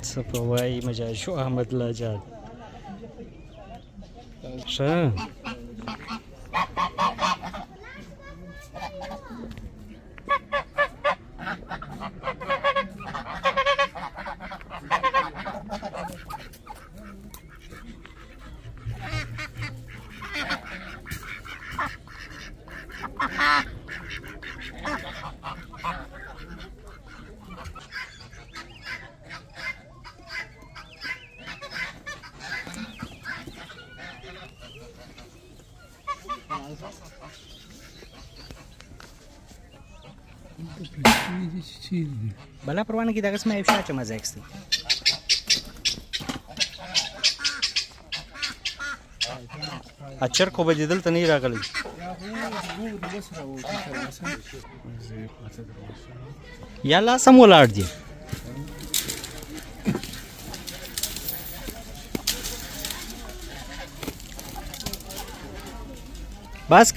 صفوای مجاز شو احمد لاجاد شه بلا پروانه کې دغه سمه افشا چې مزه اخستي اچر کو به دلته نه راغلی یالا سم ولاړ دي بس